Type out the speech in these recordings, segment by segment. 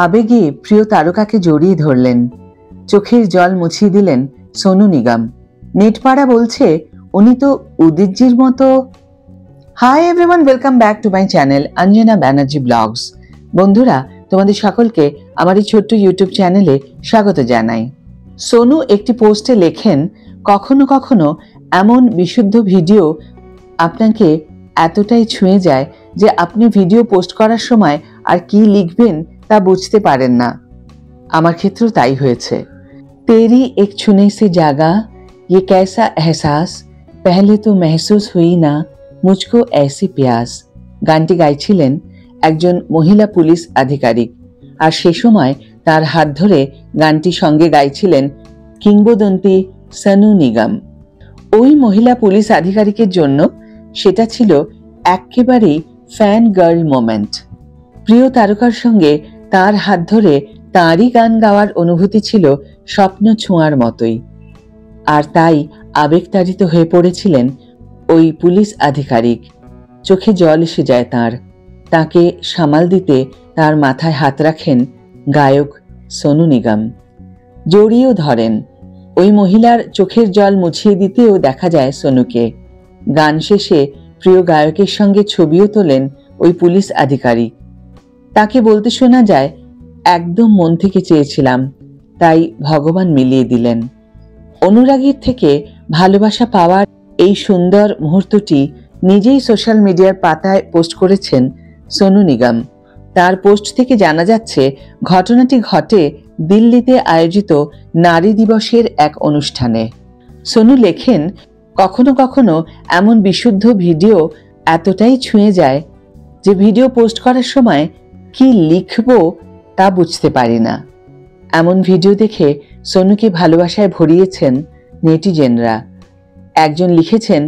আবেগে প্রিয় তারকাকে জড়িয়ে ধরলেন, চোখের জল মুছিয়ে দিলেন সোনু নিগম। নেটপাড়া বলছে উনি তো উদিতজির মতো। Hi everyone, welcome back to my channel Anjana Banerjee vlogs. বন্ধুরা, তোমাদের সকলকে আমার এই ছোট্ট ইউটিউব চ্যানেলে স্বাগত জানাই। সোনু একটি পোস্টে লেখেন, কখনো কখনো এমন বিশুদ্ধ ভিডিও আপনাকে এতটাই ছুঁয়ে যায় যে আপনি ভিডিও পোস্ট করার সময় আর কি লিখবেন তা বুঝতে পারেন না। আমার ক্ষেত্রেও তাই হয়েছে। তেরি এক ছুনে সে জাগা ये कैसा एहसास पहले तो महसूस हुई ना मुझको ऐसी प्यास। গানটি গাইছিলেন একজন মহিলা পুলিশ আধিকারিক, আর সে সময় তার হাত ধরে গানটি সঙ্গে গাইছিলেন কিংবদন্তি সোনু নিগম। ওই মহিলা পুলিশ আধিকারিকের জন্য সেটা ছিল একেবারেই ফ্যান গার্ল মোমেন্ট। প্রিয় তারকার সঙ্গে তার হাত ধরে তাঁরই গান গাওয়ার অনুভূতি ছিল স্বপ্ন ছোঁয়ার মতোই। আর তাই আবেগতাড়িত হয়ে পড়েছিলেন ওই পুলিশ আধিকারিক। চোখে জল এসে যায় তাকে সামাল দিতে তার মাথায় হাত রাখেন গায়ক সোনু নিগম, জড়িয়েও ধরেন। ওই মহিলার চোখের জল মুছিয়ে দিতেও দেখা যায় সোনুকে। গান শেষে প্রিয় গায়কের সঙ্গে ছবিও তোলেন ওই পুলিশ আধিকারিক। তাকে বলতে শোনা যায়, একদম মন থেকে চেয়েছিলাম, তাই ভগবান মিলিয়ে দিলেন। অনুরাগীর থেকে ভালোবাসা পাওয়ার এই সুন্দর মুহূর্তটি নিজেই সোশ্যাল মিডিয়ার পাতায় পোস্ট করেছেন সোনু নিগম। তার পোস্ট থেকে জানা যাচ্ছে ঘটনাটি ঘটে দিল্লিতে আয়োজিত নারী দিবসের এক অনুষ্ঠানে। সোনু লেখেন, কখনো কখনো এমন বিশুদ্ধ ভিডিও এতটাই ছুঁয়ে যায় যে ভিডিও পোস্ট করার সময় কি লিখব তা বুঝতে পারি না। এমন ভিডিও দেখে সোনুকে ভালোবাসায় ভরিয়েছেন নেটিজেনরা। একজন লিখেছেন,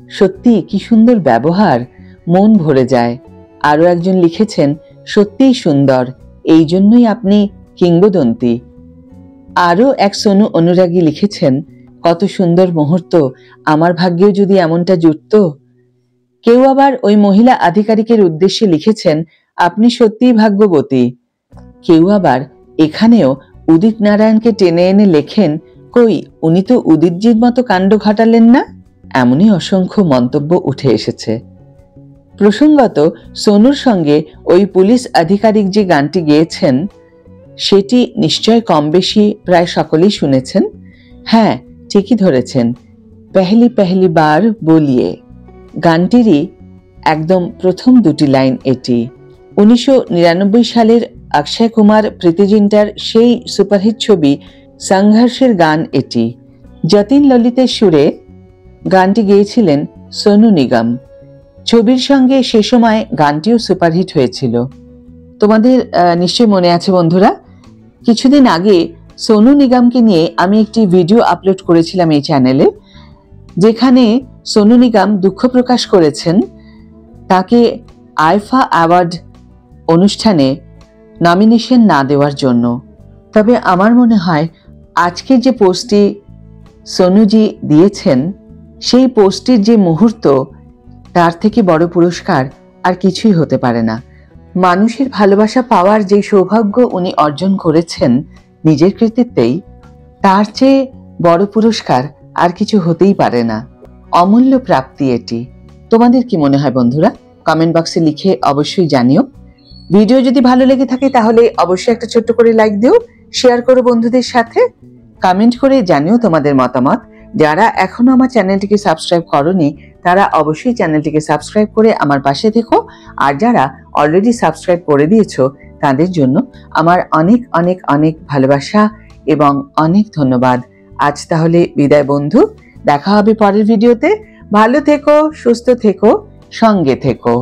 সত্যি কি সুন্দর ব্যবহার, মন ভরে যায়। আরও একজন লিখেছেন, সত্যিই সুন্দর, এই জন্যই আপনি কিংবদন্তি। আরও এক সোনু অনুরাগী লিখেছেন, কত সুন্দর মুহূর্ত, আমার ভাগ্যেও যদি এমনটা জুটত। কেউ আবার ওই মহিলা আধিকারিকের উদ্দেশ্যে লিখেছেন, আপনি সত্যিই ভাগ্যবতী। কেউ আবার এখানেও উদিত নারায়ণকে টেনে এনে লেখেন, কই উনি তো উদিতজির মতো কাণ্ড ঘটালেন না। এমনই অসংখ্য মন্তব্য উঠে এসেছে। প্রসঙ্গত, সোনুর সঙ্গে ওই পুলিশ আধিকারিক যে গানটি গেয়েছেন সেটি নিশ্চয় কম বেশি প্রায় সকলেই শুনেছেন। হ্যাঁ, ঠিকই ধরেছেন, পেহলি পেহলি বার বলিয়ে। গানটিরই একদম প্রথম দুটি লাইন এটি। 1999 সালের অক্ষয় কুমার প্রীতি জিন্টার সেই সুপারহিট ছবি সংঘর্ষের গান এটি। যতীন ললিতের সুরে গানটি গেয়েছিলেন সোনু নিগম। ছবির সঙ্গে সে সময় গানটিও সুপারহিট হয়েছিল। তোমাদের নিশ্চয় মনে আছে বন্ধুরা, কিছুদিন আগে সোনু নিগমকে নিয়ে আমি একটি ভিডিও আপলোড করেছিলাম এই চ্যানেলে, যেখানে সোনু নিগম দুঃখ প্রকাশ করেছেন তাকে আইফা অ্যাওয়ার্ড অনুষ্ঠানে নমিনেশন না দেওয়ার জন্য। তবে আমার মনে হয় আজকের যে পোস্টটি সোনুজি দিয়েছেন সেই পোস্টটির যে মুহূর্ত, তার থেকে বড় পুরস্কার আর কিছুই হতে পারে না। মানুষের ভালোবাসা পাওয়ার যে সৌভাগ্য উনি অর্জন করেছেন নিজের কৃতিত্বেই, তার চেয়ে বড় পুরস্কার আর কিছু হতেই পারে না। অমূল্য প্রাপ্তি এটি। তোমাদের কি মনে হয় বন্ধুরা? কমেন্ট বক্সে লিখে অবশ্যই জানিও। ভিডিও যদি ভালো লেগে থাকে তাহলে অবশ্যই একটা ছোট্ট করে লাইক দিও, শেয়ার করো বন্ধুদের সাথে, কমেন্ট করে জানিও তোমাদের মতামত। যারা এখনো আমার চ্যানেলটিকে সাবস্ক্রাইব করোনি তারা অবশ্যই চ্যানেলটিকে সাবস্ক্রাইব করে আমার পাশে থেকো। আর যারা অলরেডি সাবস্ক্রাইব করে দিয়েছো তাদের জন্য আমার অনেক অনেক অনেক ভালোবাসা এবং অনেক ধন্যবাদ। আজ তাহলে বিদায় বন্ধু, দেখা হবে পরের ভিডিওতে। ভালো থেকো, সুস্থ থেকো, সঙ্গে থেকো।